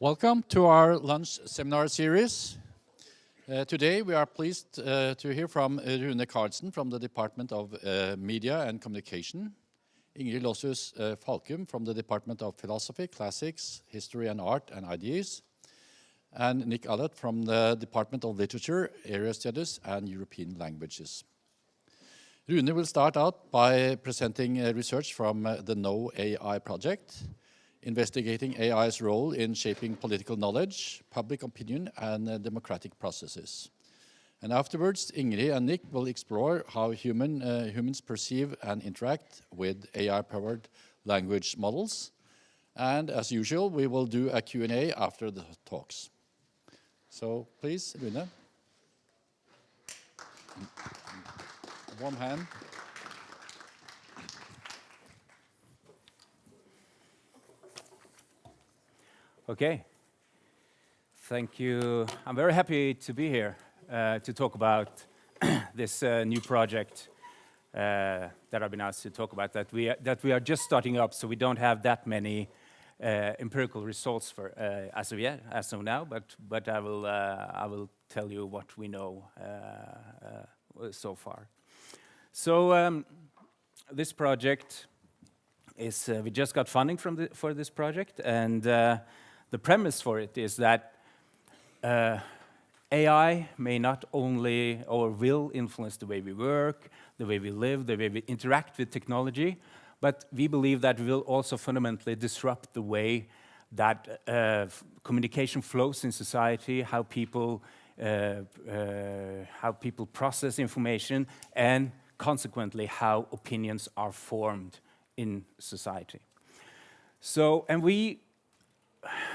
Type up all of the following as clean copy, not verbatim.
Welcome to our lunch seminar series. Today we are pleased to hear from Rune Karlsen from the Department of Media and Communication, Ingrid Lossius Falkum from the Department of Philosophy, Classics, History and Art and Ideas, and Nick Allott from the Department of Literature, Area Studies and European Languages. Rune will start out by presenting research from the No AI project, investigating AI's role in shaping political knowledge, public opinion, and democratic processes. And afterwards, Ingrid and Nick will explore how humans perceive and interact with AI-powered language models. And as usual, we will do a Q&A after the talks. So please, Rune. A warm hand. Okay, thank you. I'm very happy to be here to talk about this new project that I've been asked to talk about, that we are just starting up, so we don't have that many empirical results for as of now. But I will tell you what we know so far. So this project is we just got funding for this project, and the premise for it is that AI may not only or will influence the way we work, the way we live, the way we interact with technology, but we believe that it will also fundamentally disrupt the way that communication flows in society, how people process information, and consequently how opinions are formed in society. So, and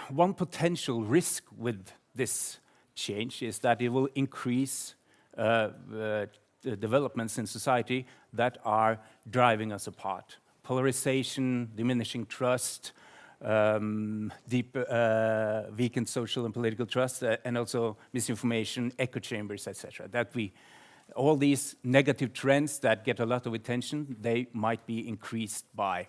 one potential risk with this change is that it will increase the developments in society that are driving us apart. Polarization, diminishing trust, weakened social and political trust, and also misinformation, echo chambers, etc. All these negative trends that get a lot of attention, they might be increased by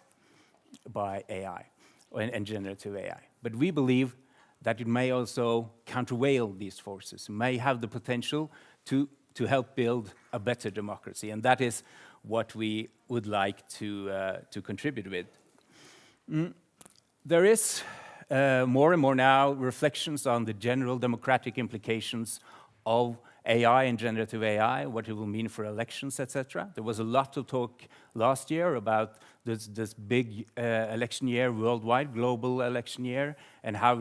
AI and generative AI. But we believe that it may also countervail these forces, may have the potential to help build a better democracy, and that is what we would like to contribute with. There is more and more now reflections on the general democratic implications of AI and generative AI, what it will mean for elections, etc. There was a lot of talk last year about this big election year, worldwide, global election year, and how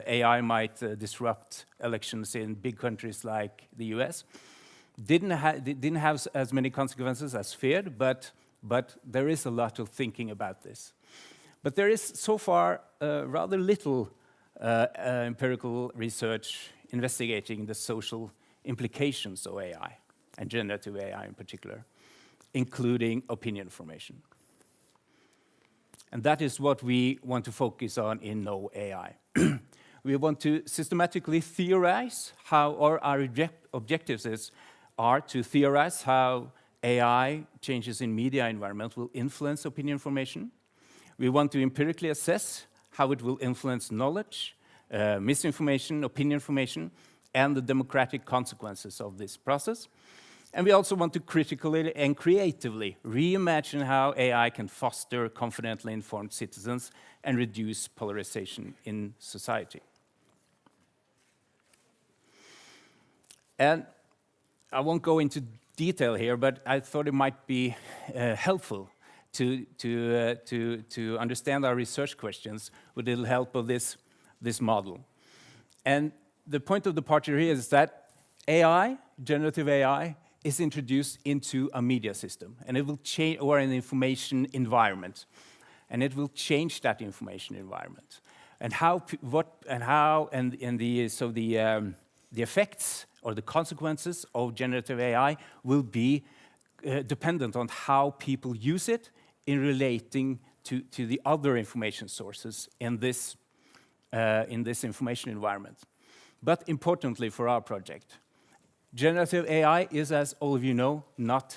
AI might disrupt elections in big countries like the US. Didn't have as many consequences as feared, but there is a lot of thinking about this. But there is so far rather little empirical research investigating the social implications of AI, and generative AI in particular, including opinion formation. And that is what we want to focus on in No AI. We want to systematically theorize how, or our objectives are to theorize how AI changes in media environment will influence opinion formation. We want to empirically assess how it will influence knowledge, misinformation, opinion formation, and the democratic consequences of this process. And we also want to critically and creatively reimagine how AI can foster confidently informed citizens and reduce polarization in society. And I won't go into detail here, but I thought it might be helpful to understand our research questions with a little help of this model. And the point of departure here is that AI, generative AI, is introduced into a media system, and it will change, or an information environment, and it will change that information environment. And the effects or the consequences of generative AI will be dependent on how people use it in relating to the other information sources in this information environment. But importantly for our project, generative AI is, as all of you know, not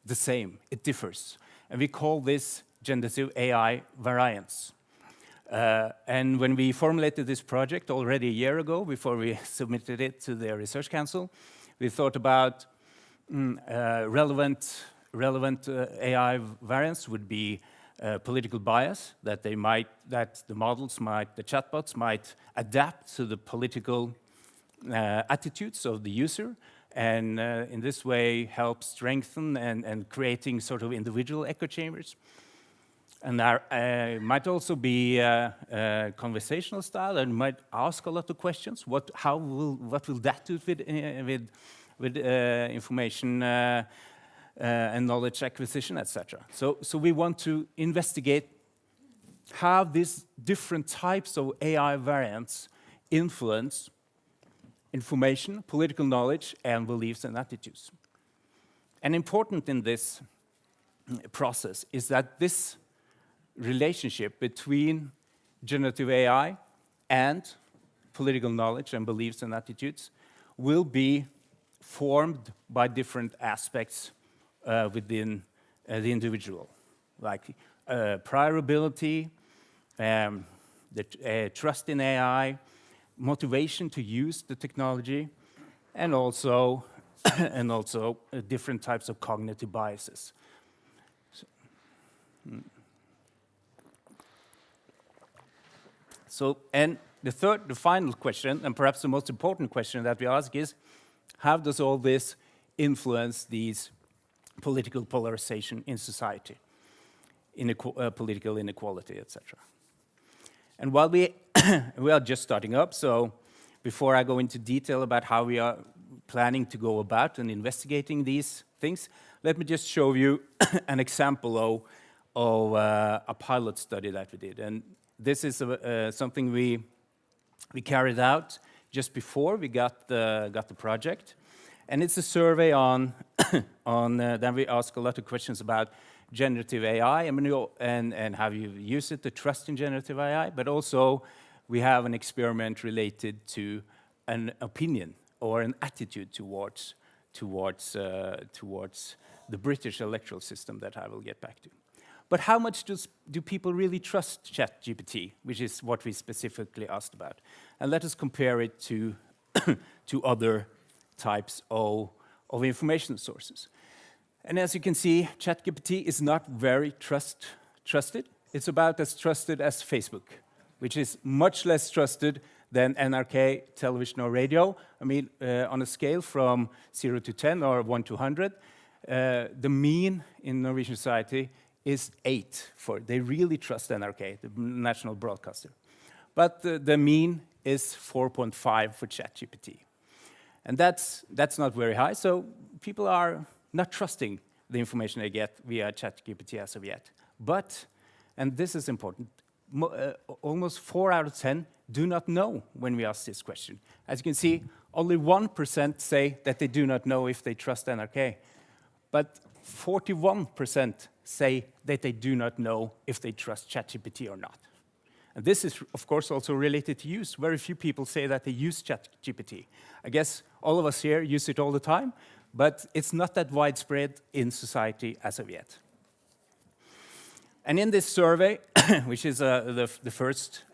the same. It differs. And we call this generative AI variance. And when we formulated this project already a year ago, before we submitted it to the Research Council, we thought about relevant AI variants would be political bias, that the chatbots might adapt to the political attitudes of the user, and in this way help strengthen and creating sort of individual echo chambers. And there might also be conversational style, and might ask a lot of questions. What will that do with information and knowledge acquisition, etc. So we want to investigate how these different types of AI variants influence information, political knowledge, and beliefs and attitudes. And important in this process is that this relationship between generative AI and political knowledge and beliefs and attitudes will be formed by different aspects within the individual, like prior ability, trust in AI, motivation to use the technology, and also different types of cognitive biases. And the final question, and perhaps the most important question that we ask is, how does all this influence these political polarization in society, political inequality, etc.? And while we are just starting up, so before I go into detail about how we are planning to go about and investigating these things, let me just show you an example of a pilot study that we did. And this is something we carried out just before we got the project, and it's a survey on then we ask a lot of questions about generative AI and how you use it, the trust in generative AI, but also we have an experiment related to an opinion or an attitude towards the British electoral system that I will get back to. But how much do people really trust ChatGPT, which is what we specifically asked about? And let us compare it to other types of information sources. And as you can see, ChatGPT is not very trusted. It's about as trusted as Facebook, which is much less trusted than NRK, television, or radio. I mean, on a scale from 0 to 10 or 1 to 100, the mean in Norwegian society is 8 they really trust NRK, the national broadcaster. But the mean is 4.5 for ChatGPT. And that's not very high, so people are not trusting the information they get via ChatGPT as of yet. But, and this is important, almost 4 out of 10 do not know when we ask this question. As you can see, only 1% say that they do not know if they trust NRK. But 41% say that they do not know if they trust ChatGPT or not. And this is, of course, also related to use. Very few people say that they use ChatGPT. I guess all of us here use it all the time, but it's not that widespread in society as of yet. And in this survey, which is the first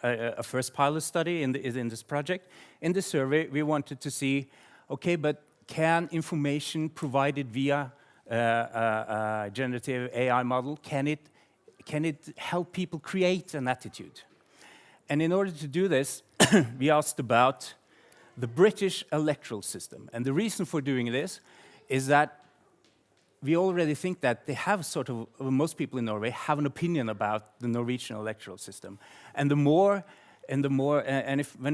pilot study in this project, in this survey we wanted to see, okay, but can information provided via a generative AI model, can it help people create an attitude? And in order to do this, we asked about the British electoral system. And the reason for doing this is that we already think that they have sort of, most people in Norway have an opinion about the Norwegian electoral system. And when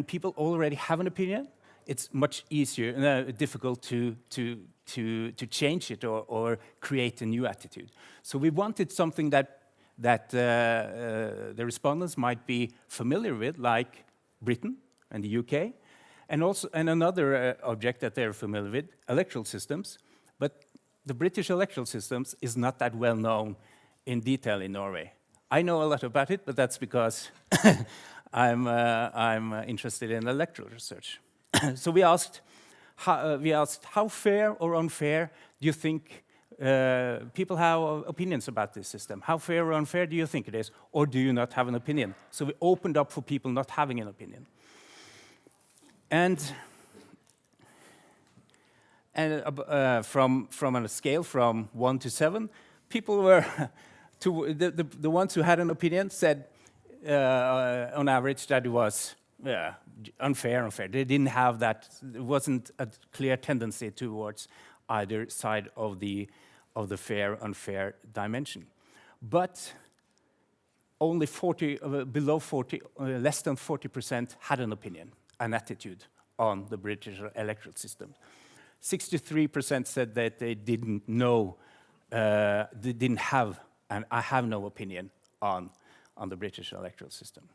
people already have an opinion, it's much easier, difficult to change it or create a new attitude. So we wanted something that the respondents might be familiar with, like Britain and the UK, and another object that they're familiar with, electoral systems. But the British electoral systems is not that well known in detail in Norway. I know a lot about it, but that's because I'm interested in electoral research. So we asked how fair or unfair do you think people have opinions about this system. How fair or unfair do you think it is? Or do you not have an opinion? So we opened up for people not having an opinion. And from a scale from 1 to 7, people were, the ones who had an opinion said, on average, that it was unfair. They didn't have that, it wasn't a clear tendency towards either side of the fair, unfair dimension. But only 40, below 40, less than 40% had an opinion, an attitude on the British electoral system. 63% said that they didn't know, they didn't have, and I have no opinion on the British electoral system.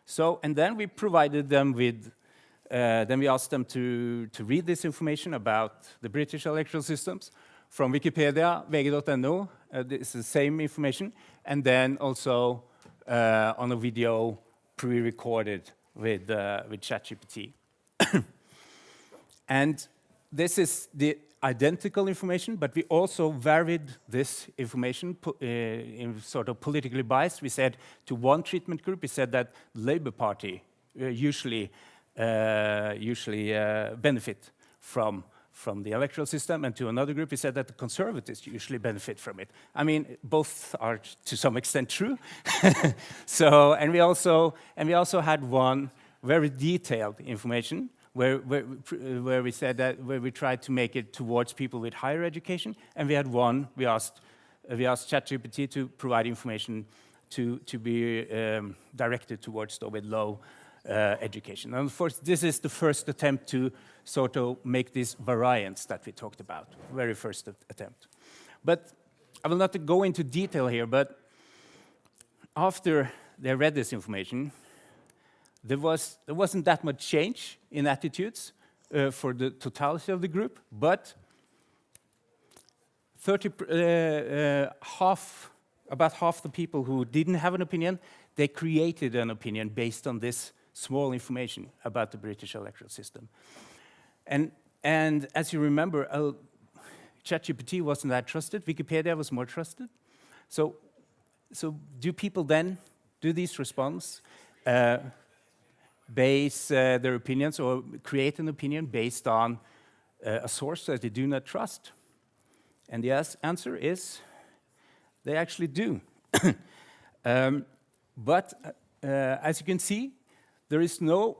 So, and then we provided them with, then we asked them to read this information about the British electoral systems from Wikipedia, vg.no, this is the same information, and then also on a video pre-recorded with ChatGPT. And this is the identical information, but we also varied this information in sort of politically biased. We said to one treatment group, we said that Labour Party usually benefit from the electoral system, and to another group, we said that the Conservatives usually benefit from it. I mean, both are to some extent true. So, and we also had one very detailed information where we said that, where we tried to make it towards people with higher education, and we had one, we asked ChatGPT to provide information to be directed towards those with low education. And of course, this is the first attempt to sort of make this variance that we talked about, very first attempt. But I will not go into detail here, but after they read this information, there wasn't that much change in attitudes for the totality of the group, but about half the people who didn't have an opinion, they created an opinion based on this small information about the British electoral system. And as you remember, ChatGPT wasn't that trusted. Wikipedia was more trusted. So do people then do these responses? Base their opinions or create an opinion based on a source that they do not trust? And the answer is they actually do. But as you can see, there is no,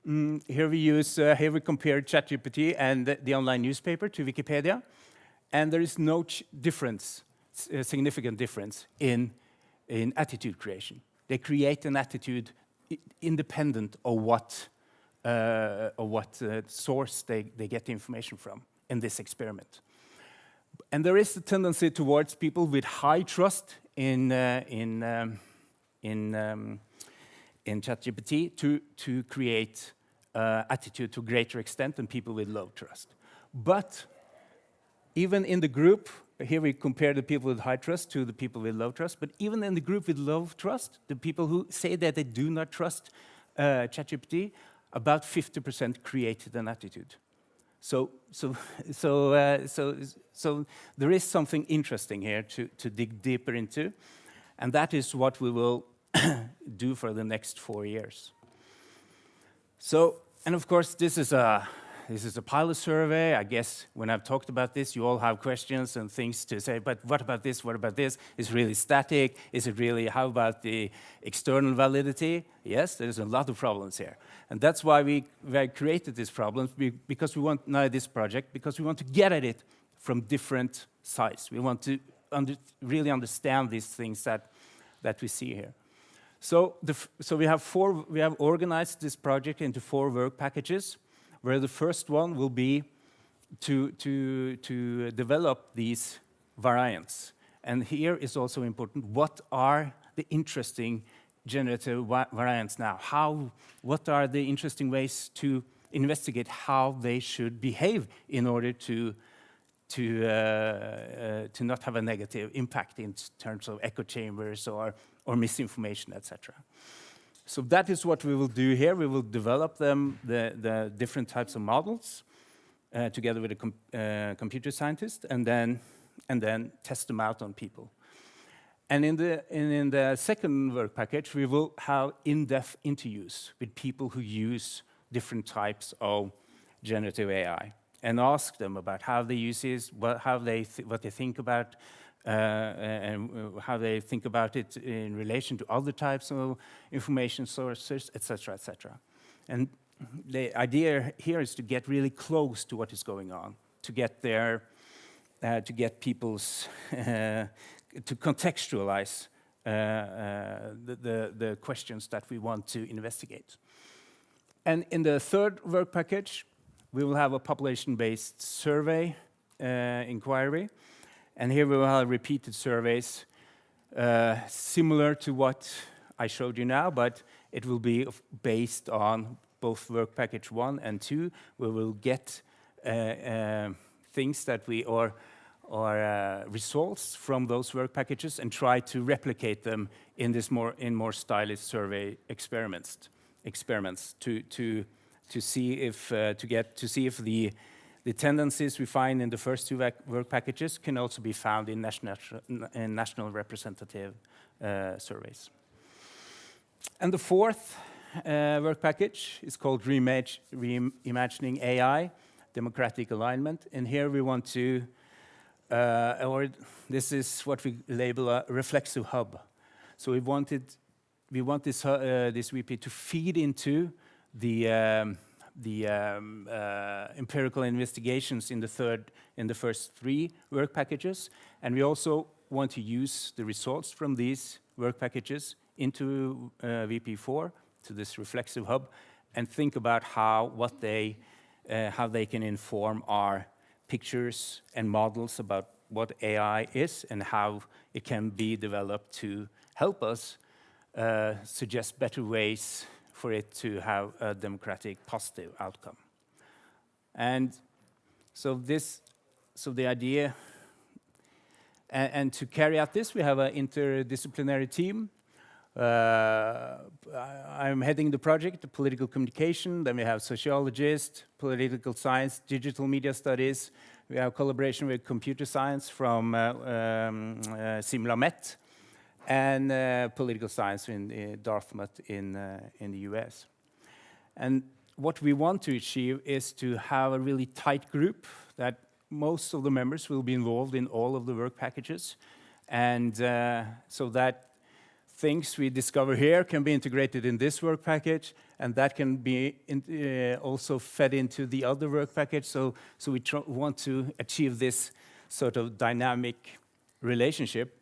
here we compare ChatGPT and the online newspaper to Wikipedia, and there is no difference, significant difference in attitude creation. They create an attitude independent of what source they get the information from in this experiment. And there is a tendency towards people with high trust in ChatGPT to create attitude to a greater extent than people with low trust. But even in the group, here we compare the people with high trust to the people with low trust, but even in the group with low trust, the people who say that they do not trust ChatGPT, about 50% created an attitude. So there is something interesting here to dig deeper into, and that is what we will do for the next 4 years. So, and of course, this is a pilot survey. I guess when I've talked about this, you all have questions and things to say, but what about this, what about this? Is it really static? Is it really, how about the external validity? Yes, there's a lot of problems here. And that's why we created these problems, because we want this project, because we want to get at it from different sides. We want to really understand these things that we see here. So we have organized this project into 4 work packages, where the first one will be to develop these variants. And here is also important, what are the interesting generative variants now? What are the interesting ways to investigate how they should behave in order to not have a negative impact in terms of echo chambers or misinformation, etc. So that is what we will do here. We will develop the different types of models, together with a computer scientist, and then test them out on people. And in the second work package, we will have in-depth interviews with people who use different types of generative AI, and ask them about how they use it, what they think about, and how they think about it in relation to other types of information sources, etc., etc. And the idea here is to get really close to what is going on, to get people's to contextualize the questions that we want to investigate. And in the third work package, we will have a population-based survey inquiry. And here we will have repeated surveys similar to what I showed you now, but it will be based on both work package 1 and 2. We will get things that or results from those work packages and try to replicate them in more stylish survey experiments to see if the tendencies we find in the first 2 work packages can also be found in national representative surveys. And the fourth work package is called Reimagining AI, Democratic Alignment. And here we want to, this is what we label a reflexive hub. So we want this VP to feed into the empirical investigations in the first 3 work packages, and we also want to use the results from these work packages into VP4, to this reflexive hub, and think about how they can inform our pictures and models about what AI is and how it can be developed to help us suggest better ways for it to have a democratic, positive outcome. And so the idea, and to carry out this, we have an interdisciplinary team. I'm heading the project, the political communication, then we have sociologists, political science, digital media studies. We have collaboration with computer science from Simula-Met, and political science in Dartmouth in the US. And what we want to achieve is to have a really tight group that most of the members will be involved in all of the work packages, and so that things we discover here can be integrated in this work package, and that can be also fed into the other work package. So we want to achieve this sort of dynamic relationship.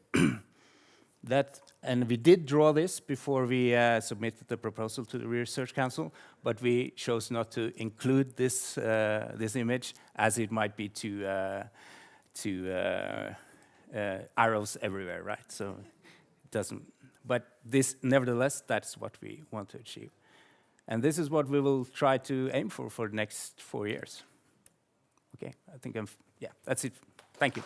And we did draw this before we submitted the proposal to the Research Council, but we chose not to include this image, as it might be too arrows everywhere, right? So it doesn't. But this, nevertheless, that's what we want to achieve. And this is what we will try to aim for the next 4 years. Okay, I think yeah, that's it. Thank you.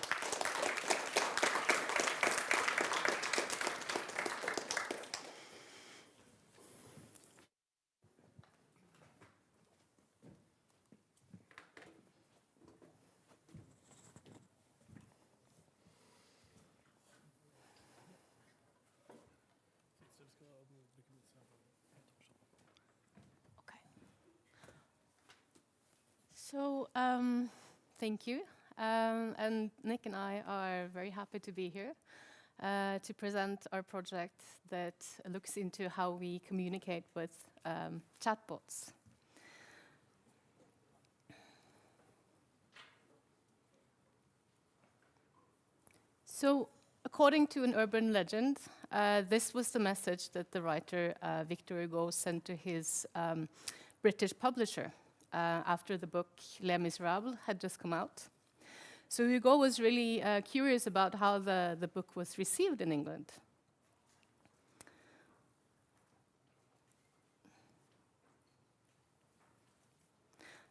So, thank you. And Nick and I are very happy to be here to present our project that looks into how we communicate with chatbots. So, according to an urban legend, this was the message that the writer Victor Hugo sent to his British publisher after the book Les Miserables had just come out. So Hugo was really curious about how the book was received in England.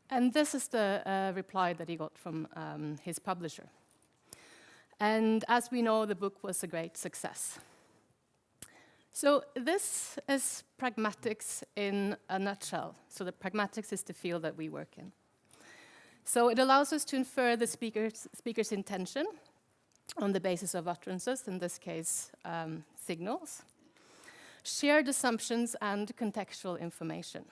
And this is the reply that he got from his publisher. And as we know, the book was a great success. So this is pragmatics in a nutshell. So the pragmatics is the field that we work in. So it allows us to infer the speaker's intention on the basis of utterances, in this case, signals, shared assumptions, and contextual information.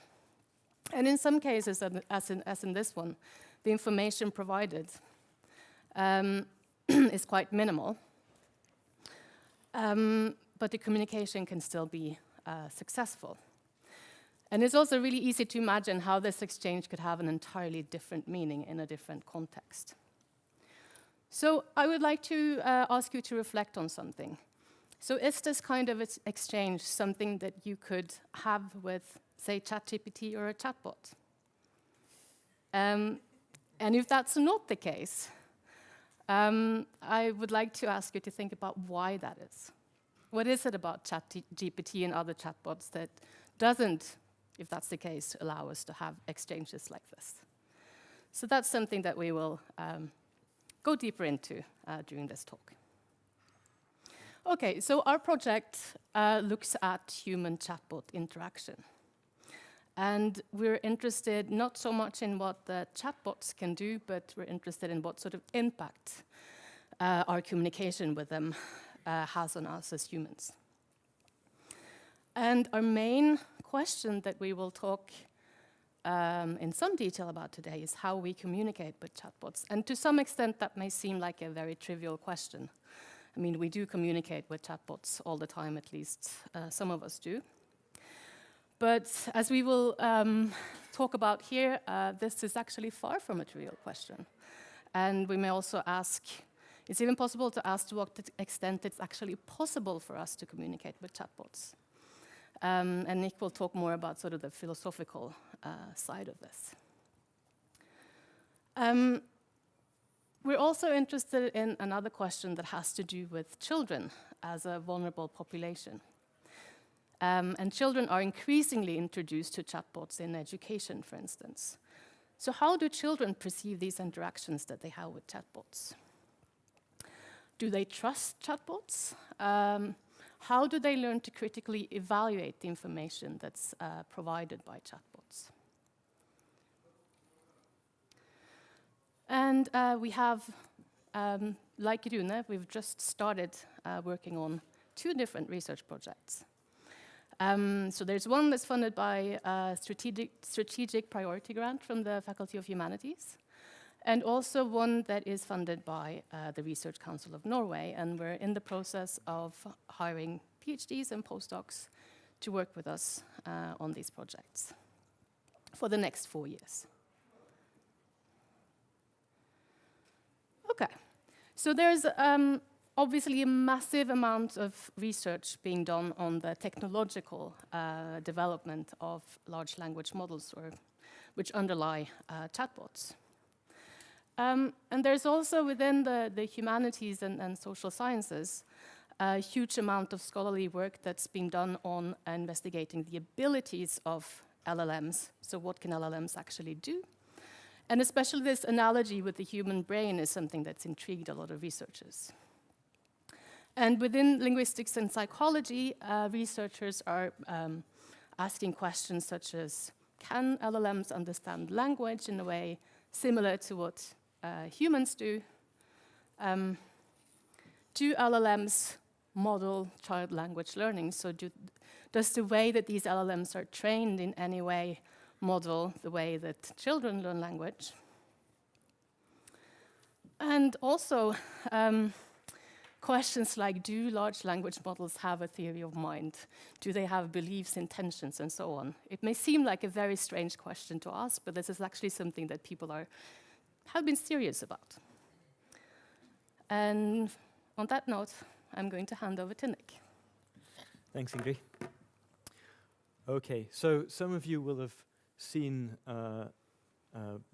And in some cases, as in this one, the information provided is quite minimal, but the communication can still be successful. And it's also really easy to imagine how this exchange could have an entirely different meaning in a different context. So I would like to ask you to reflect on something. So is this kind of exchange something that you could have with, say, ChatGPT or a chatbot? And if that's not the case, I would like to ask you to think about why that is. What is it about ChatGPT and other chatbots that doesn't, if that's the case, allow us to have exchanges like this? So that's something that we will go deeper into during this talk. Okay, so our project looks at human chatbot interaction. And we're interested not so much in what the chatbots can do, but we're interested in what sort of impact our communication with them has on us as humans. And our main question that we will talk in some detail about today is how we communicate with chatbots. And to some extent, that may seem like a very trivial question. I mean, we do communicate with chatbots all the time, at least some of us do. But as we will talk about here, this is actually far from a trivial question. And we may also ask, it's even possible to ask to what extent it's actually possible for us to communicate with chatbots. And Nick will talk more about sort of the philosophical side of this. We're also interested in another question that has to do with children as a vulnerable population. And children are increasingly introduced to chatbots in education, for instance. So how do children perceive these interactions that they have with chatbots? Do they trust chatbots? How do they learn to critically evaluate the information that's provided by chatbots? And we have, like Rune, we've just started working on 2 different research projects. So there's one that's funded by a strategic priority grant from the Faculty of Humanities, and also one that is funded by the Research Council of Norway, and we're in the process of hiring PhDs and postdocs to work with us on these projects for the next 4 years. Okay, so there's obviously a massive amount of research being done on the technological development of large language models, which underlie chatbots. And there's also within the humanities and social sciences a huge amount of scholarly work that's being done on investigating the abilities of LLMs. So what can LLMs actually do? And especially this analogy with the human brain is something that's intrigued a lot of researchers. And within linguistics and psychology, researchers are asking questions such as, can LLMs understand language in a way similar to what humans do? Do LLMs model child language learning? So does the way that these LLMs are trained in any way model the way that children learn language? And also, questions like, do large language models have a theory of mind? Do they have beliefs, intentions, and so on? It may seem like a very strange question to ask, but this is actually something that people have been serious about. And on that note, I'm going to hand over to Nick. Thanks, Ingrid. Okay, so some of you will have seen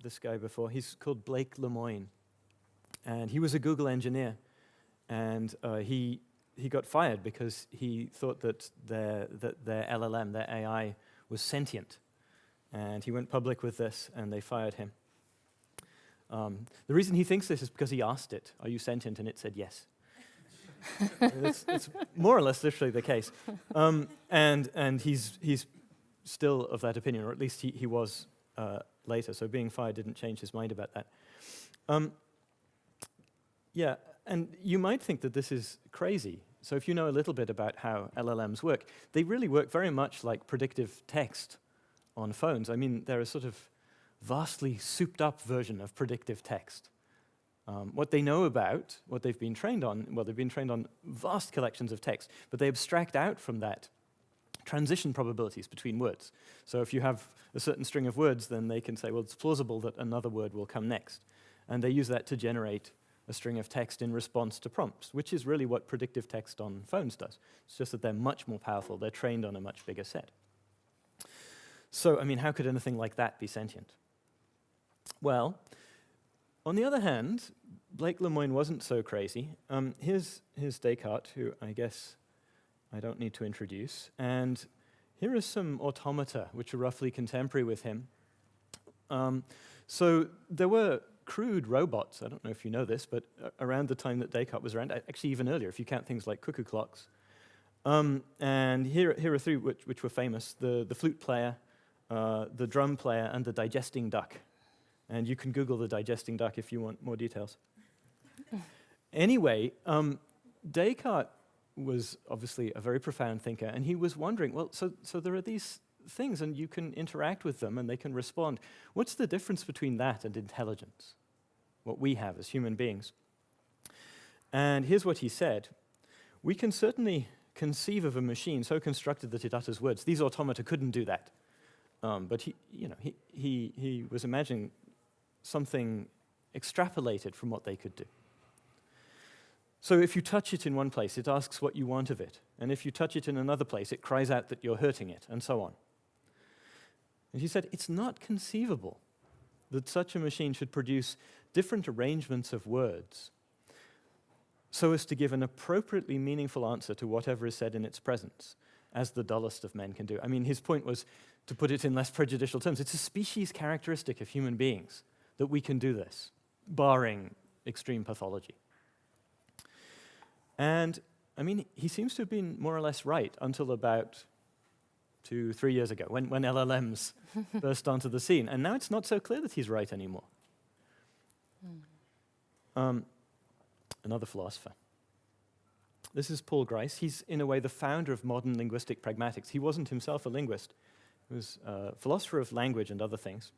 this guy before. He's called Blake Lemoine, and he was a Google engineer. And he got fired because he thought that their LLM, their AI, was sentient. And he went public with this, and they fired him. The reason he thinks this is because he asked it, are you sentient? And it said yes. It's more or less literally the case. And he's still of that opinion, or at least he was later, so being fired didn't change his mind about that. Yeah, and you might think that this is crazy. So if you know a little bit about how LLMs work, they really work very much like predictive text on phones. I mean, they're a sort of vastly souped-up version of predictive text. What they know about, what they've been trained on, well, they've been trained on vast collections of text, but they abstract out from that transition probabilities between words. So if you have a certain string of words, then they can say, well, it's plausible that another word will come next. And they use that to generate a string of text in response to prompts, which is really what predictive text on phones does. It's just that they're much more powerful. They're trained on a much bigger set. So, I mean, how could anything like that be sentient? Well, on the other hand, Blake Lemoine wasn't so crazy. Here's Descartes, who I guess I don't need to introduce. And here are some automata, which are roughly contemporary with him. So there were crude robots, I don't know if you know this, but around the time that Descartes was around, actually even earlier, if you count things like cuckoo clocks. And here are three which were famous: the flute player, the drum player, and the digesting duck. And you can Google the digesting duck if you want more details. Anyway, Descartes was obviously a very profound thinker, and he was wondering, well, so there are these things, and you can interact with them, and they can respond. What's the difference between that and intelligence, what we have as human beings? And here's what he said. We can certainly conceive of a machine so constructed that it utters words. These automata couldn't do that. But he was imagining something extrapolated from what they could do. So if you touch it in one place, it asks what you want of it. And if you touch it in another place, it cries out that you're hurting it, and so on. And he said, it's not conceivable that such a machine should produce different arrangements of words so as to give an appropriately meaningful answer to whatever is said in its presence, as the dullest of men can do. I mean, his point was, to put it in less prejudicial terms, it's a species characteristic of human beings that we can do this, barring extreme pathology. And, I mean, he seems to have been more or less right until about 2-3 years ago, when LLMs burst onto the scene. And now it's not so clear that he's right anymore. Another philosopher. This is Paul Grice. He's, in a way, the founder of modern linguistic pragmatics. He wasn't himself a linguist. He was a philosopher of language and other things.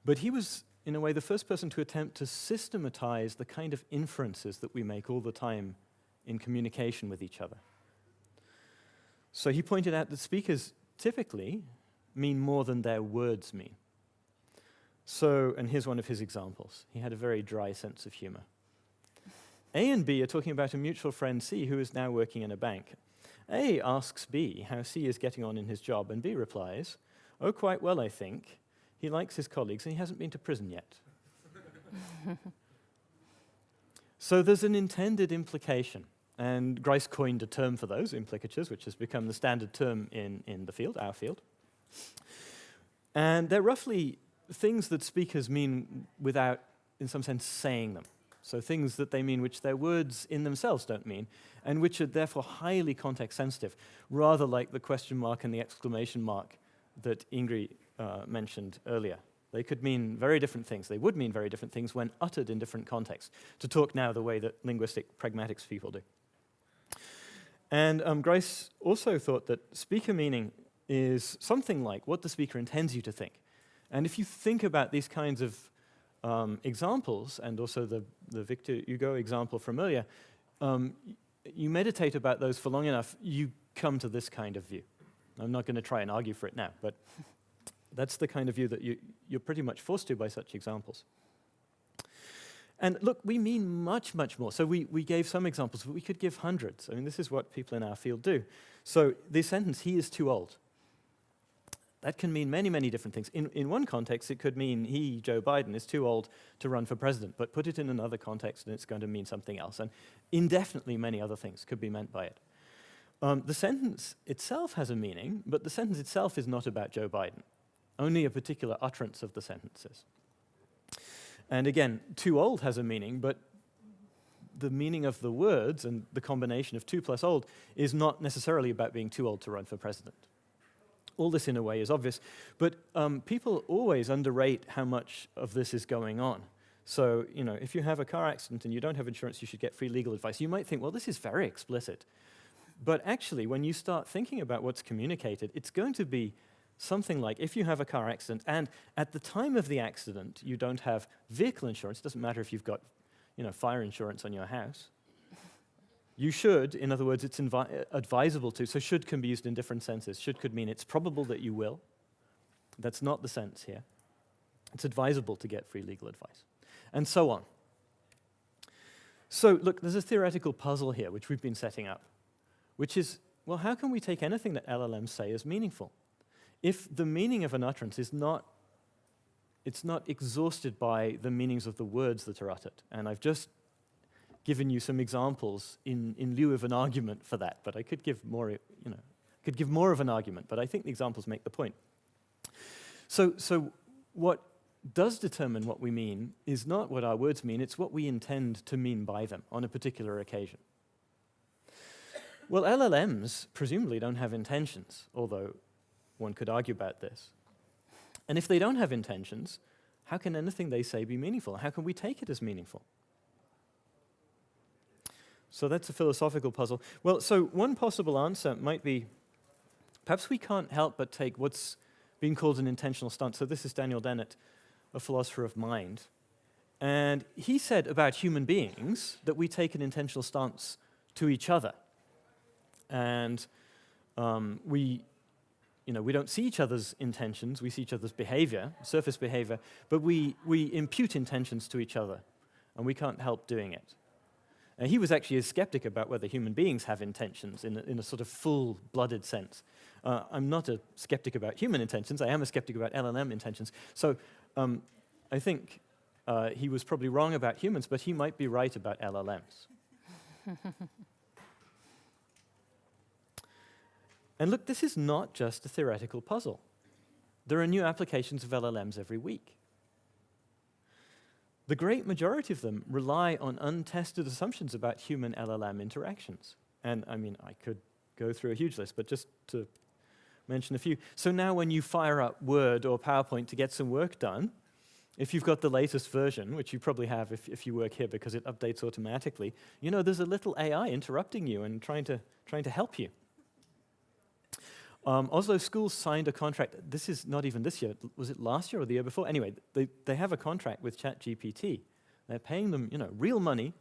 But he was, in a way, the first person to attempt to systematize the kind of inferences that we make all the time in communication with each other. So he pointed out that speakers typically mean more than their words mean. So, and here's one of his examples. He had a very dry sense of humor. A and B are talking about a mutual friend, C, who is now working in a bank. A asks B how C is getting on in his job, and B replies, "Oh, quite well, I think. He likes his colleagues, and he hasn't been to prison yet." So there's an intended implication. And Grice coined a term for those, implicatures, which has become the standard term in the field, our field. And they're roughly things that speakers mean without, in some sense, saying them. So things that they mean which their words in themselves don't mean, and which are therefore highly context sensitive, rather like the question mark and the exclamation mark that Ingrid mentioned earlier. They could mean very different things. They would mean very different things when uttered in different contexts, to talk now the way that linguistic pragmatics people do. And Grice also thought that speaker meaning is something like what the speaker intends you to think. And if you think about these kinds of examples, and also the Victor Hugo example from earlier, you meditate about those for long enough, you come to this kind of view. I'm not going to try and argue for it now, but that's the kind of view that you're pretty much forced to by such examples. And look, we mean much, much more. So we gave some examples, but we could give hundreds. I mean, this is what people in our field do. So the sentence, "he is too old," that can mean many, many different things. In one context, it could mean he, Joe Biden, is too old to run for president, but put it in another context and it's going to mean something else. And indefinitely many other things could be meant by it. The sentence itself has a meaning, but the sentence itself is not about Joe Biden. Only a particular utterance of the sentences. And again, too old has a meaning, but the meaning of the words and the combination of too plus old is not necessarily about being too old to run for president. All this, in a way, is obvious. But people always underrate how much of this is going on. So, you know, if you have a car accident and you don't have insurance, you should get free legal advice. You might think, well, this is very explicit. But actually, when you start thinking about what's communicated, it's going to be something like, if you have a car accident and at the time of the accident you don't have vehicle insurance, it doesn't matter if you've got, you know, fire insurance on your house, you should, in other words, it's advisable to, so should can be used in different senses. Should could mean it's probable that you will. That's not the sense here. It's advisable to get free legal advice, and so on. So look, there's a theoretical puzzle here which we've been setting up, which is, well, how can we take anything that LLMs say as meaningful? If the meaning of an utterance is not, it's not exhausted by the meanings of the words that are uttered. And I've just given you some examples in lieu of an argument for that, but I could give more, you know, could give more of an argument, but I think the examples make the point. So what does determine what we mean is not what our words mean, it's what we intend to mean by them on a particular occasion. Well, LLMs presumably don't have intentions, although one could argue about this. And if they don't have intentions, how can anything they say be meaningful? How can we take it as meaningful? So that's a philosophical puzzle. Well, so one possible answer might be, perhaps we can't help but take what's being called an intentional stance. So this is Daniel Dennett, a philosopher of mind. And he said about human beings that we take an intentional stance to each other. And we don't see each other's intentions, we see each other's behavior, surface behavior, but we impute intentions to each other, and we can't help doing it. And he was actually a skeptic about whether human beings have intentions in a sort of full-blooded sense. I'm not a skeptic about human intentions, I am a skeptic about LLM intentions. So I think he was probably wrong about humans, but he might be right about LLMs. And look, this is not just a theoretical puzzle. There are new applications of LLMs every week. The great majority of them rely on untested assumptions about human LLM interactions. And I mean, I could go through a huge list, but just to mention a few. So now when you fire up Word or PowerPoint to get some work done, if you've got the latest version, which you probably have if you work here because it updates automatically, you know, there's a little AI interrupting you and trying to help you. Oslo schools signed a contract. This is not even this year. Was it last year or the year before? Anyway, they have a contract with ChatGPT. They're paying them, you know, real money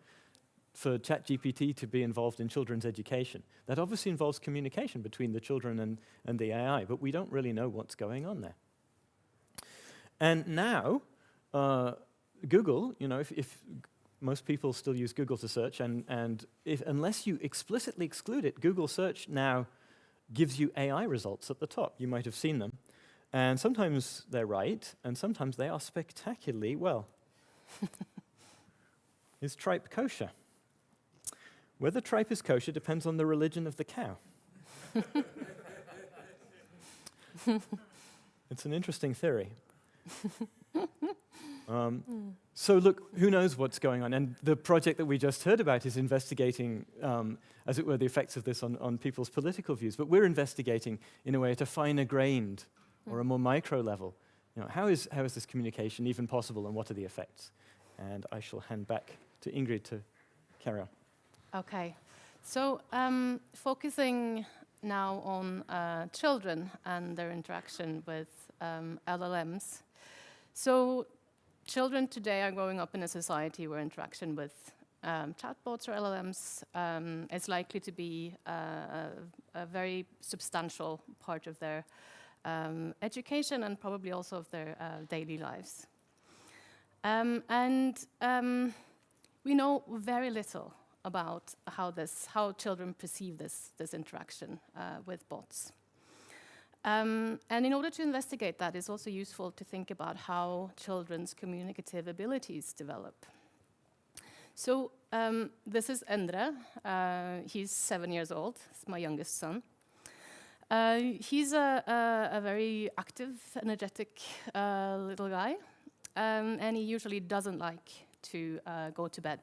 for ChatGPT to be involved in children's education. That obviously involves communication between the children and the AI, but we don't really know what's going on there. And now, Google, you know, if most people still use Google to search, and unless you explicitly exclude it, Google search now gives you AI results at the top. You might have seen them. And sometimes they're right, and sometimes they are spectacularly well. Is tripe kosher? Whether tripe is kosher depends on the religion of the cow. It's an interesting theory. So look, who knows what's going on? And the project that we just heard about is investigating, as it were, the effects of this on people's political views. But we're investigating, in a way, at a finer-grained or a more micro level. You know, how is this communication even possible, and what are the effects? And I shall hand back to Ingrid to carry on. Okay, so focusing now on children and their interaction with LLMs. So children today are growing up in a society where interaction with chatbots or LLMs is likely to be a very substantial part of their education and probably also of their daily lives. We know very little about how children perceive this interaction with bots. And in order to investigate that, it's also useful to think about how children's communicative abilities develop. So this is Endre. He's 7 years old. He's my youngest son. He's a very active, energetic little guy, and he usually doesn't like to go to bed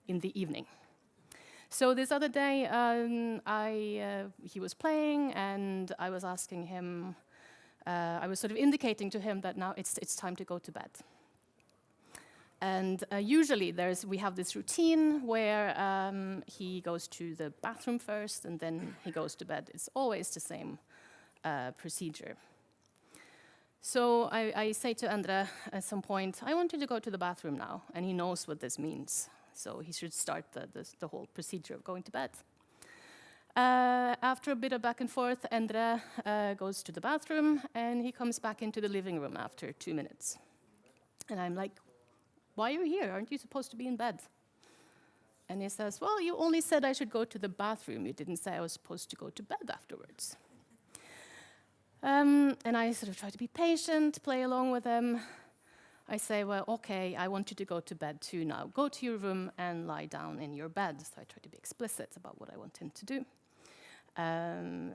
in the evening. So this other day, he was playing, and I was asking him, I was sort of indicating to him that now it's time to go to bed. And usually we have this routine where he goes to the bathroom first and then he goes to bed. It's always the same procedure. So I say to Endre at some point, I want you to go to the bathroom now. And he knows what this means. So he should start the whole procedure of going to bed. After a bit of back and forth, Endre goes to the bathroom and he comes back into the living room after 2 minutes. And I'm like, why are you here? Aren't you supposed to be in bed? And he says, well, you only said I should go to the bathroom. You didn't say I was supposed to go to bed afterwards. And I sort of try to be patient, play along with him. I say, well, okay, I want you to go to bed too now. Go to your room and lie down in your bed. So I try to be explicit about what I want him to do.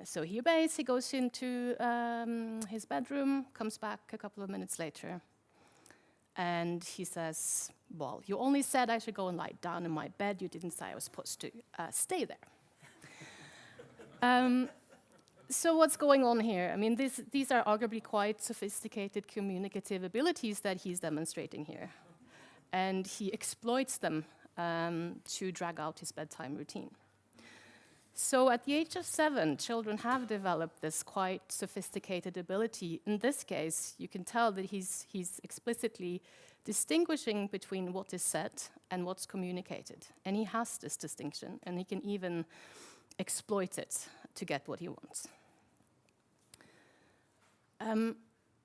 So he obeys, he goes into his bedroom, comes back a couple of minutes later. And he says, well, you only said I should go and lie down in my bed. You didn't say I was supposed to stay there. So what's going on here? I mean, these are arguably quite sophisticated communicative abilities that he's demonstrating here. And he exploits them to drag out his bedtime routine. So at the age of 7, children have developed this quite sophisticated ability. In this case, you can tell that he's explicitly distinguishing between what is said and what's communicated. And he has this distinction, and he can even exploit it to get what he wants.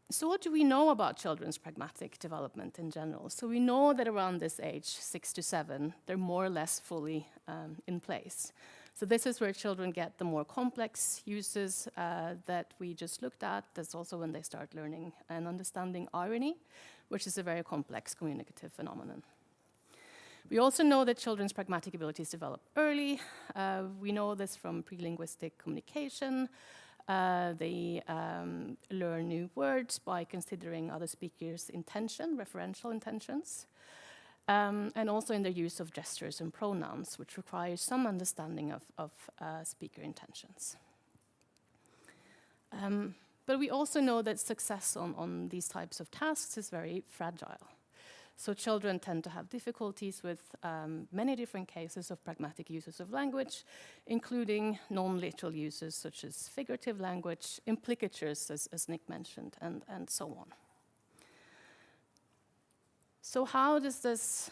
So what do we know about children's pragmatic development in general? So we know that around this age, 6 to 7, they're more or less fully in place. So this is where children get the more complex uses that we just looked at. That's also when they start learning and understanding irony, which is a very complex communicative phenomenon. We also know that children's pragmatic abilities develop early. We know this from pre-linguistic communication. They learn new words by considering other speakers' intention, referential intentions. And also in their use of gestures and pronouns, which requires some understanding of speaker intentions. But we also know that success on these types of tasks is very fragile. So children tend to have difficulties with many different cases of pragmatic uses of language, including non-literal uses such as figurative language, implicatures, as Nick mentioned, and so on. So how does this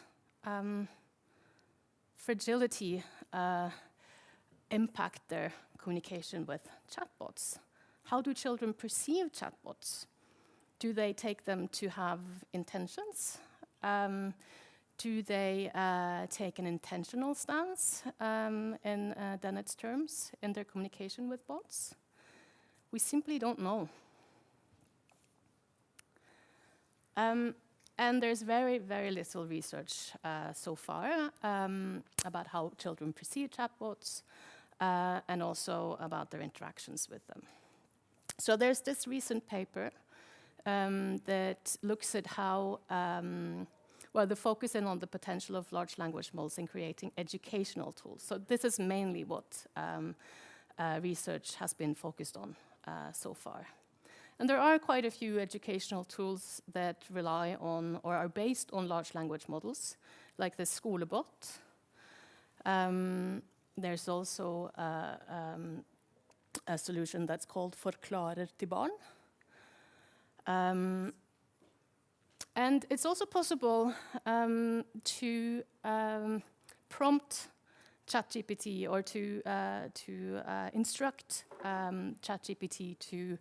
fragility impact their communication with chatbots? How do children perceive chatbots? Do they take them to have intentions? Do they take an intentional stance in Dennett's terms in their communication with bots? We simply don't know. And there's very, very little research so far about how children perceive chatbots and also about their interactions with them. So there's this recent paper that looks at how, the focus in on the potential of large language models in creating educational tools. So this is mainly what research has been focused on so far. And there are quite a few educational tools that rely on or are based on large language models, like the Skolebot. There's also a solution that's called Forklarer til barn. And it's also possible to prompt ChatGPT or to instruct ChatGPT to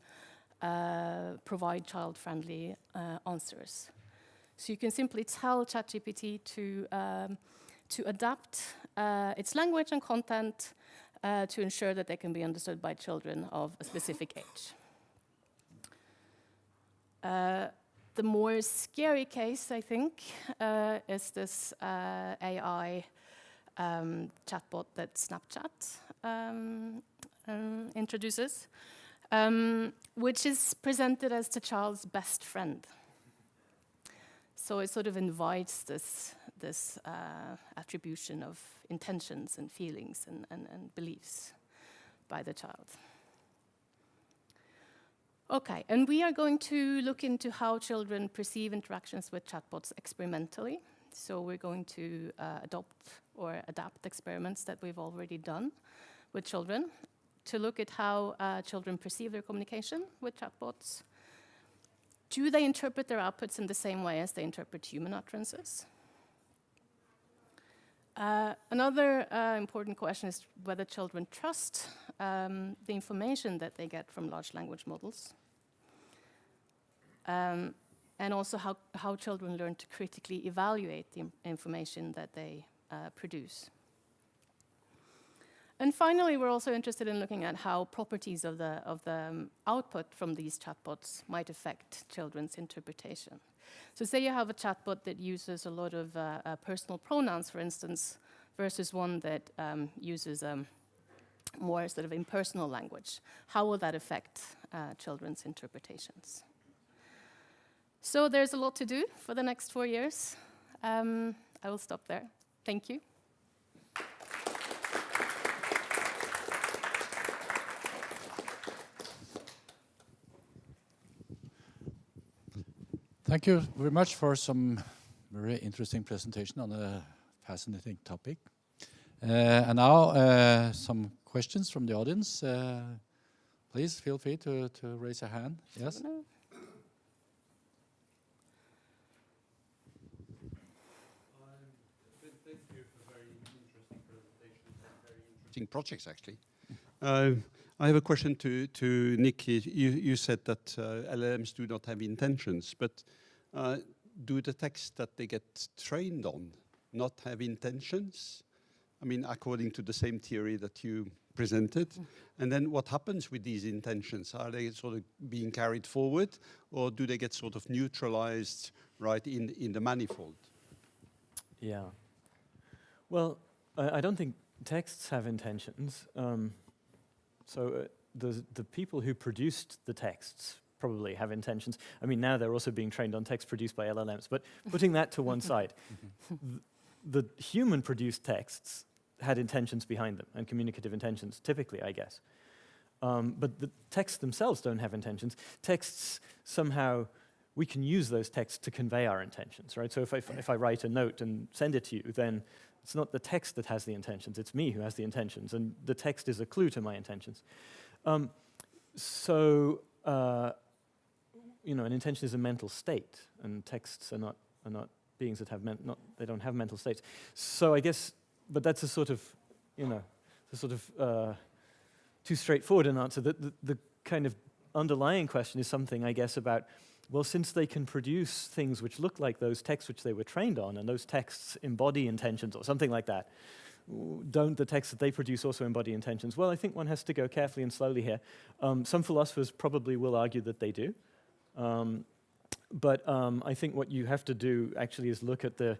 provide child-friendly answers. So you can simply tell ChatGPT to adapt its language and content to ensure that they can be understood by children of a specific age. The more scary case, I think, is this AI chatbot that Snapchat introduces, which is presented as the child's best friend. So it sort of invites this attribution of intentions and feelings and beliefs by the child. Okay, and we are going to look into how children perceive interactions with chatbots experimentally. So we're going to adopt or adapt experiments that we've already done with children to look at how children perceive their communication with chatbots. Do they interpret their outputs in the same way as they interpret human utterances? Another important question is whether children trust the information that they get from large language models. And also how children learn to critically evaluate the information that they produce. And finally, we're also interested in looking at how properties of the output from these chatbots might affect children's interpretation. So say you have a chatbot that uses a lot of personal pronouns, for instance, versus one that uses more sort of impersonal language. How will that affect children's interpretations? So there's a lot to do for the next 4 years. I will stop there. Thank you. Thank you very much for some very interesting presentation on a fascinating topic. And now some questions from the audience. Please feel free to raise a hand. Yes? Thank you for very interesting presentations and very interesting projects, actually. I have a question to Nick. You said that LLMs do not have intentions, but do the text that they get trained on not have intentions? I mean, according to the same theory that you presented. And then what happens with these intentions? Are they sort of being carried forward, or do they get sort of neutralized right in the manifold? Yeah. Well, I don't think texts have intentions. The people who produced the texts probably have intentions. I mean, now they're also being trained on text produced by LLMs. But putting that to one side, the human-produced texts had intentions behind them, and communicative intentions, typically, I guess. But the texts themselves don't have intentions. Texts, somehow, we can use those texts to convey our intentions, right? So if I write a note and send it to you, then it's not the text that has the intentions, it's me who has the intentions, and the text is a clue to my intentions. An intention is a mental state, and texts are not beings that have they don't have mental states. So I guess, but that's a sort of, too straightforward an answer. The kind of underlying question is something, I guess, about, well, since they can produce things which look like those texts which they were trained on, and those texts embody intentions or something like that, don't the texts that they produce also embody intentions? Well, I think one has to go carefully and slowly here. Some philosophers probably will argue that they do. But I think what you have to do actually is look at the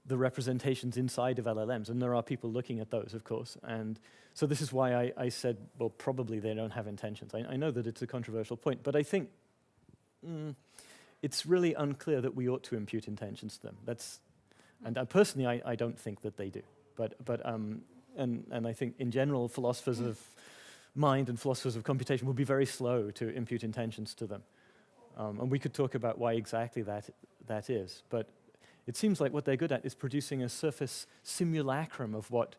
representations inside of LLMs, and there are people looking at those, of course. And so this is why I said, well, probably they don't have intentions. I know that it's a controversial point, but I think it's really unclear that we ought to impute intentions to them. And personally, I don't think that they do. And I think in general, philosophers of mind and philosophers of computation will be very slow to impute intentions to them. And we could talk about why exactly that is. But it seems like what they're good at is producing a surface simulacrum of what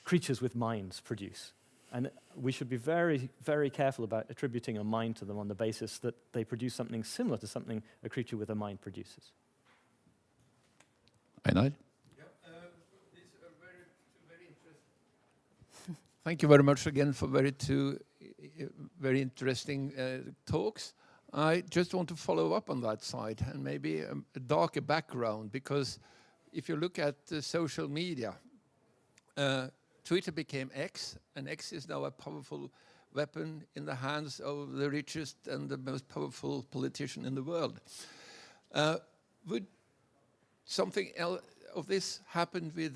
creatures with minds produce. And we should be very, very careful about attributing a mind to them on the basis that they produce something similar to something a creature with a mind produces. Einar? Thank you very much again for two very interesting talks. I just want to follow up on that side and maybe a darker background, because if you look at social media, Twitter became X, and X is now a powerful weapon in the hands of the richest and the most powerful politician in the world. Would something else of this happen with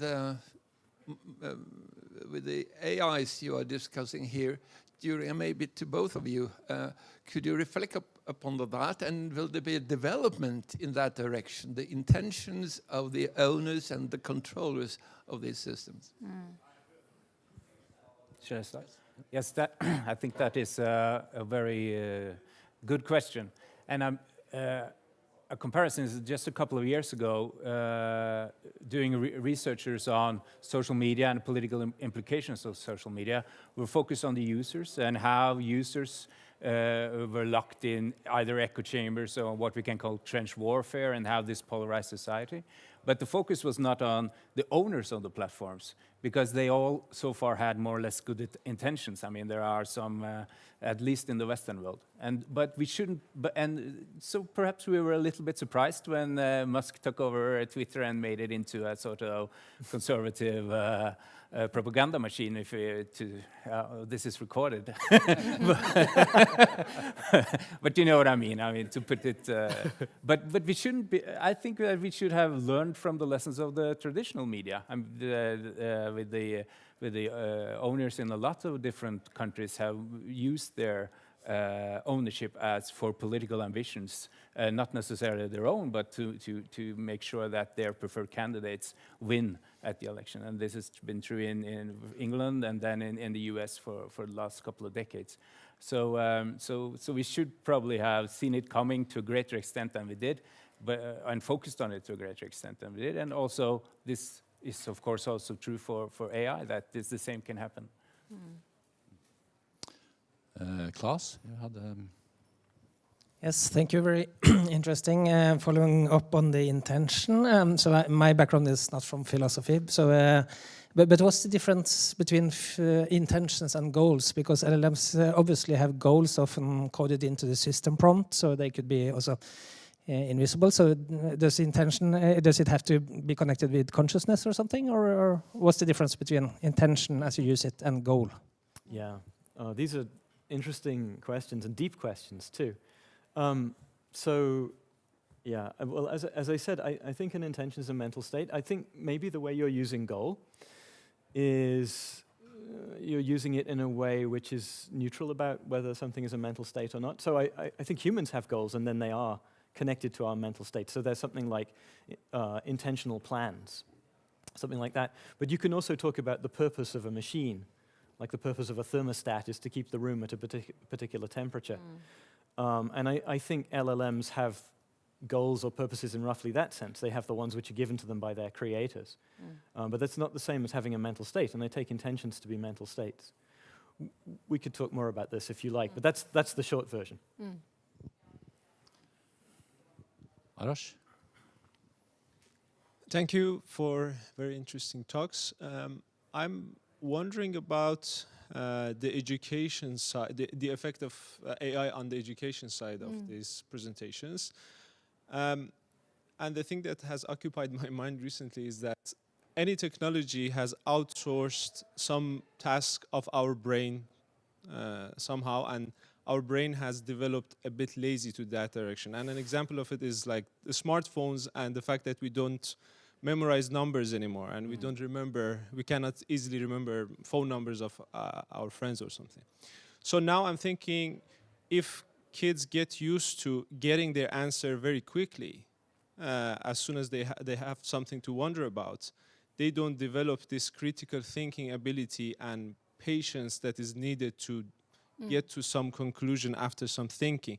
the AIs you are discussing here? And maybe to both of you, could you reflect upon that, and will there be a development in that direction, the intentions of the owners and the controllers of these systems? Should I start? Yes, I think that is a very Good question. And a comparison is just a couple of years ago, doing researchers on social media and political implications of social media were focused on the users and how users were locked in either echo chambers or what we can call trench warfare and how this polarized society. But the focus was not on the owners of the platforms, because they all so far had more or less good intentions. I mean, there are some, at least in the Western world. But we shouldn't, and so perhaps we were a little bit surprised when Musk took over Twitter and made it into a sort of conservative propaganda machine. If this is recorded, but you know what I mean. I mean, to put it. But we shouldn't be. I think that we should have learned from the lessons of the traditional media. With the owners in a lot of different countries have used their ownership as for political ambitions, not necessarily their own, but to make sure that their preferred candidates win at the election. And this has been true in England and then in the US for the last couple of decades. So we should probably have seen it coming to a greater extent than we did, and focused on it to a greater extent than we did. And also, this is of course also true for AI, that the same can happen. Claes, you had. Yes, thank you. Very interesting. Following up on the intention. My background is not from philosophy. But what's the difference between intentions and goals? Because LLMs obviously have goals often coded into the system prompt, so they could be also invisible. So does intention, does it have to be connected with consciousness or something? Or what's the difference between intention as you use it and goal? Yeah, these are interesting questions and deep questions too. Yeah, well, as I said, I think an intention is a mental state. I think maybe the way you're using goal is you're using it in a way which is neutral about whether something is a mental state or not. So I think humans have goals, and then they are connected to our mental state. So there's something like intentional plans, something like that. But you can also talk about the purpose of a machine, like the purpose of a thermostat is to keep the room at a particular temperature. And I think LLMs have goals or purposes in roughly that sense. They have the ones which are given to them by their creators. But that's not the same as having a mental state, and they take intentions to be mental states. We could talk more about this if you like, but that's the short version. Arash? Thank you for very interesting talks. I'm wondering about the education side, the effect of AI on the education side of these presentations. And the thing that has occupied my mind recently is that any technology has outsourced some task of our brain somehow, and our brain has developed a bit lazy to that direction. And an example of it is like the smartphones and the fact that we don't memorize numbers anymore, and we don't remember, we cannot easily remember phone numbers of our friends or something. So now I'm thinking, if kids get used to getting their answer very quickly, as soon as they have something to wonder about, they don't develop this critical thinking ability and patience that is needed to get to some conclusion after some thinking.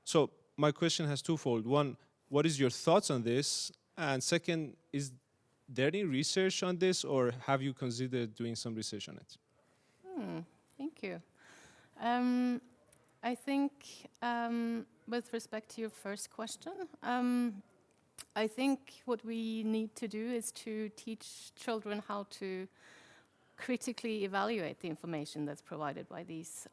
So my question has twofold. One, what is your thoughts on this? And second, is there any research on this, or have you considered doing some research on it? Thank you. I think with respect to your first question, I think what we need to do is to teach children how to critically evaluate the information that's provided by these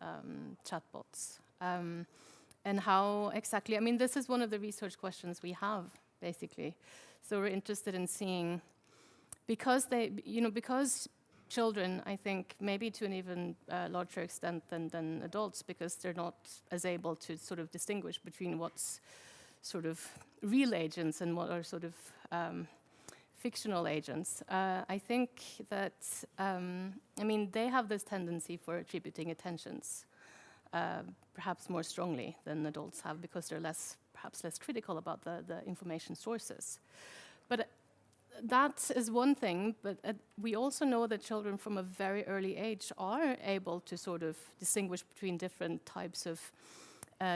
chatbots. And how exactly, I mean, this is one of the research questions we have, basically. So we're interested in seeing, because because children, I think, maybe to an even larger extent than adults, because they're not as able to sort of distinguish between what's sort of real agents and what are sort of fictional agents. I think that, I mean, they have this tendency for attributing attentions perhaps more strongly than adults have, because they're perhaps less critical about the information sources. But that is one thing, but we also know that children from a very early age are able to sort of distinguish between different types of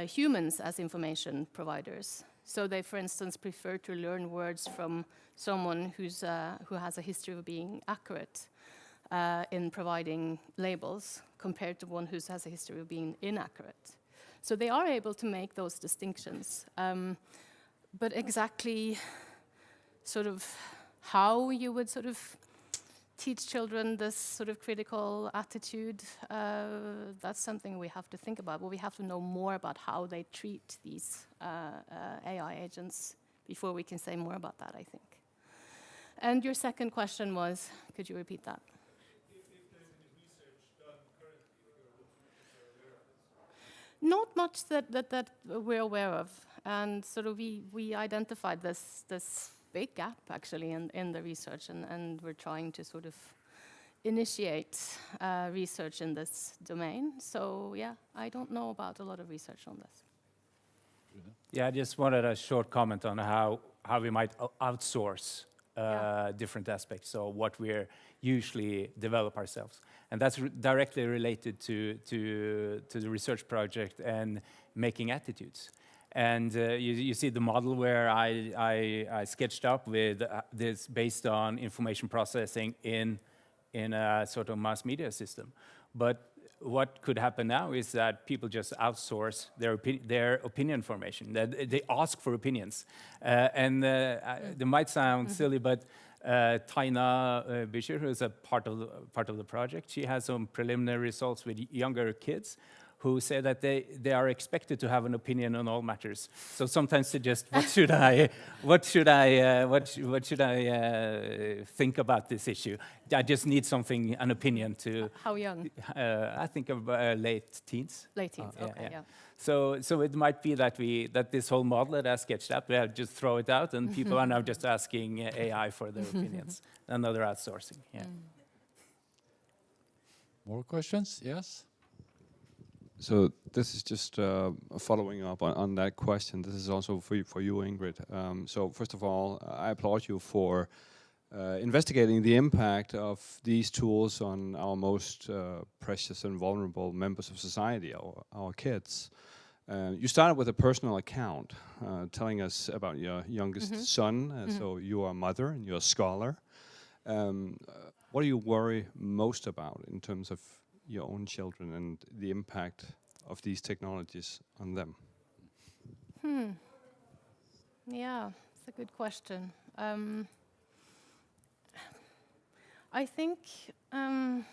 humans as information providers. So they, for instance, prefer to learn words from someone who has a history of being accurate in providing labels compared to one who has a history of being inaccurate. So they are able to make those distinctions. But exactly sort of how you would sort of teach children this sort of critical attitude, that's something we have to think about. But we have to know more about how they treat these AI agents before we can say more about that, I think. And your second question was, could you repeat that? If there's any research done currently, if you're looking, if you're aware of this. Not much that we're aware of. And sort of we identified this big gap actually in the research, and we're trying to sort of initiate research in this domain. So yeah, I don't know about a lot of research on this. Yeah, I just wanted a short comment on how we might outsource different aspects of what we usually develop ourselves. And that's directly related to the research project and making attitudes. And you see the model where I sketched up with this based on information processing in a sort of mass media system. But what could happen now is that people just outsource their opinion formation. That they ask for opinions. They might sound silly, but Taina Bischer, who is a part of the project, she has some preliminary results with younger kids who say that they are expected to have an opinion on all matters. So sometimes suggest, what should I think about this issue? I just need an opinion to. How young? I think of late teens. Late teens. Okay, yeah. So it might be that this whole model that I sketched up, we just throw it out, and people are now just asking AI for their opinions. Another outsourcing. Yeah. More questions? Yes. So this is just following up on that question. This is also for you, Ingrid. So first of all, I applaud you for investigating the impact of these tools on our most precious and vulnerable members of society, our kids. You started with a personal account, telling us about your youngest son. So you are a mother and you're a scholar. What do you worry most about in terms of your own children and the impact of these technologies on them? Yeah, it's a good question. I think, I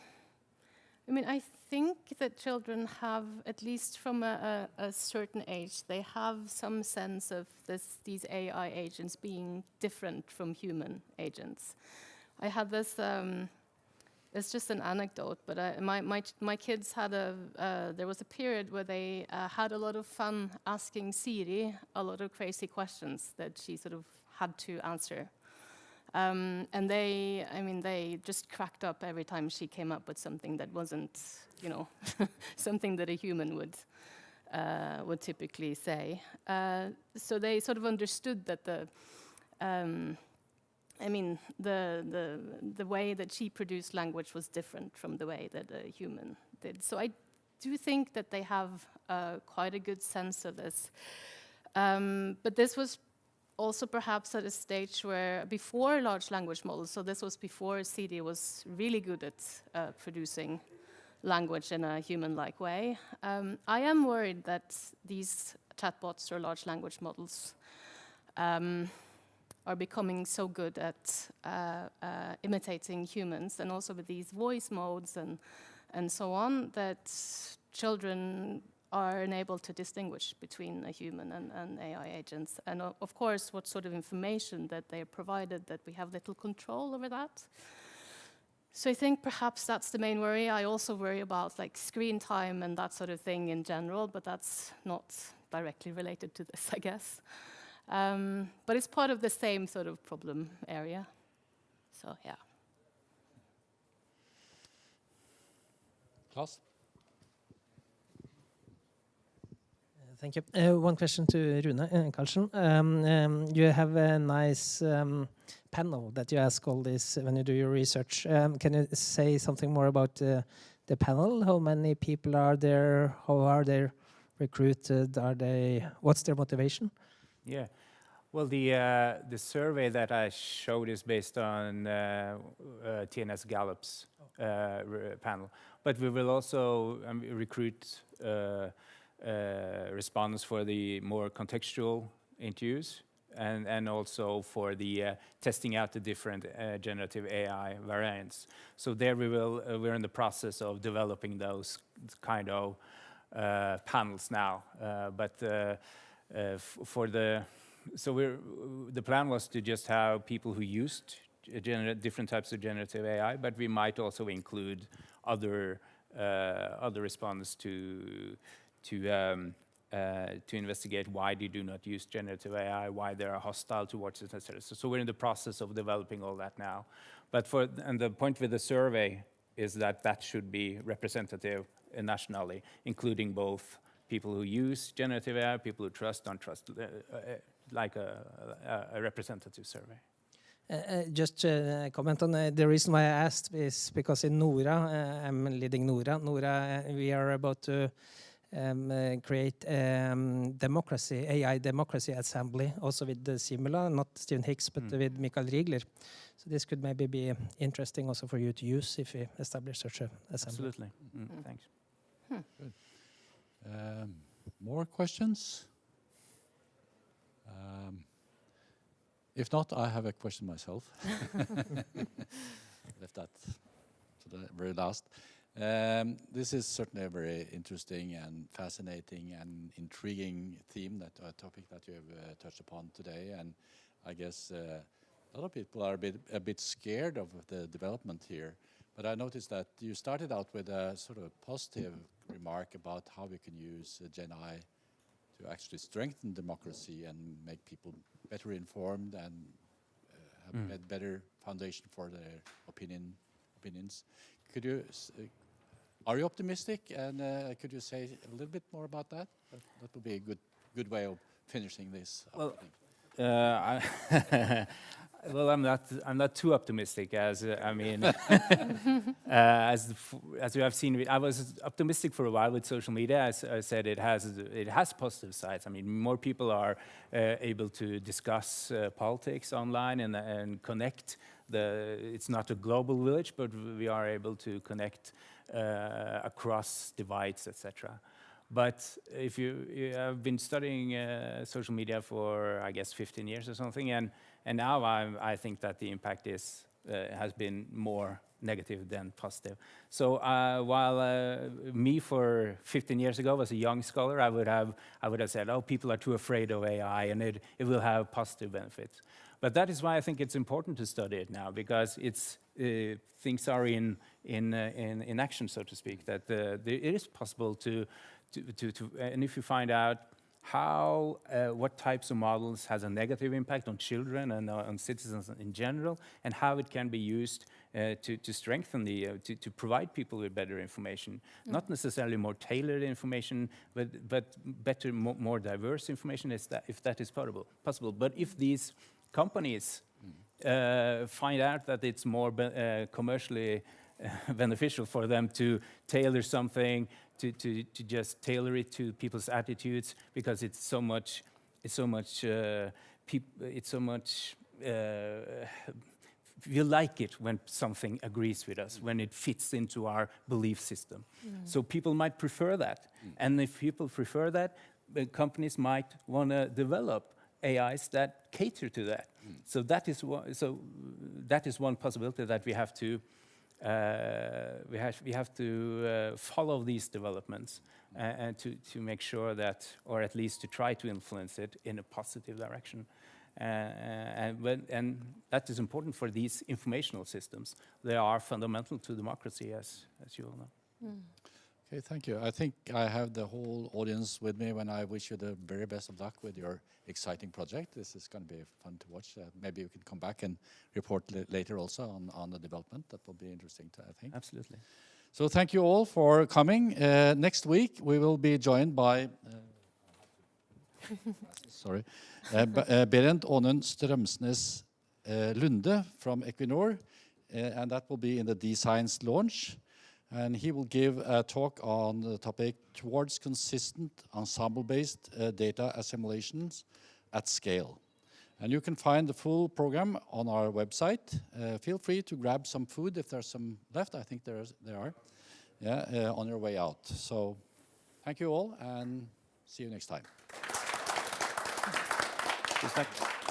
think that children have, at least from a certain age, they have some sense of these AI agents being different from human agents. I had this. It's just an anecdote, but my kids had there was a period where they had a lot of fun asking Siri a lot of crazy questions that she sort of had to answer. And they just cracked up every time she came up with something that wasn't, something that a human would typically say. So they sort of understood that the way that she produced language was different from the way that a human did. So I do think that they have quite a good sense of this. But this was also perhaps at a stage where, before large language models, so this was before CD was really good at producing language in a human-like way. I am worried that these chatbots or large language models are becoming so good at imitating humans, and also with these voice modes and so on, that children are unable to distinguish between a human and AI agents. And of course, what sort of information that they are provided, that we have little control over that. So I think perhaps that's the main worry. I also worry about screen time and that sort of thing in general, but that's not directly related to this, I guess. But it's part of the same sort of problem area. So, yeah. Klaus? Thank you. One question to Rune Karlsen. You have a nice panel that you ask all this when you do your research. Can you say something more about the panel? How many people are there? How are they recruited? What's their motivation? Yeah. Well, the survey that I showed is based on TNS Gallup's panel, but we will also recruit respondents for the more contextual interviews and also for the testing out the different generative AI variants. So there we're in the process of developing those kind of panels now, the plan was to just have people who used different types of generative AI, but we might also include other respondents to investigate why they do not use generative AI, why they are hostile towards it, etc. So we're in the process of developing all that now. And the point with the survey is that should be representative nationally, including both people who use generative AI, people who trust, don't trust, like a representative survey. Just a comment on the reason why I asked is because in Nora, I'm leading Nora. Nora, we are about to create democracy, AI democracy assembly, also with the Simula, not Stephen Hicks, but with Michael Riegler. So this could maybe be interesting also for you to use if we establish such an assembly. Absolutely. Thanks. Good. More questions? If not, I have a question myself. Left that to the very last. This is certainly a very interesting and fascinating and intriguing theme, topic that you have touched upon today. And I guess a lot of people are a bit scared of the development here. But I noticed that you started out with a sort of positive remark about how we can use Gen AI to actually strengthen democracy and make people better informed and have a better foundation for their opinions. Could you, are you optimistic? And could you say a little bit more about that? That would be a good way of finishing this. Well, well, I'm not too optimistic as as you have seen. I was optimistic for a while with social media. As I said, it has positive sides. I mean, more people are able to discuss politics online and connect. It's not a global village, but we are able to connect across divides, etc. But if you have been studying social media for, I guess, 15 years or something, and now I think that the impact has been more negative than positive. So while me for 15 years ago was a young scholar, I would have said, oh, people are too afraid of AI and it will have positive benefits. But that is why I think it's important to study it now, because things are in action, so to speak. That it is possible to and if you find out what types of models has a negative impact on children and on citizens in general, and how it can be used to strengthen to provide people with better information, not necessarily more tailored information, but better, more diverse information, if that is possible. But if these companies find out that it's more commercially beneficial for them to tailor something, to just tailor it to people's attitudes, because it's so much we like it when something agrees with us, when it fits into our belief system. So people might prefer that. And if people prefer that, the companies might want to develop AIs that cater to that. So that is one possibility that we have to follow these developments and to make sure that, or at least to try to influence it in a positive direction. And that is important for these informational systems. They are fundamental to democracy, as you all know. Okay, thank you. I think I have the whole audience with me when I wish you the very best of luck with your exciting project. This is going to be fun to watch. Maybe you can come back and report later also on the development. That will be interesting, I think. Absolutely. So thank you all for coming. Next week we will be joined by Berent Aanen Strømsnes Lunde from Equinor, and that will be in the dScience launch. And he will give a talk on the topic towards consistent ensemble-based data assimilations at scale. And you can find the full program on our website. Feel free to grab some food if there's some left. I think there are. Yeah, on your way out. So thank you all, and see you next time. Tusen takk.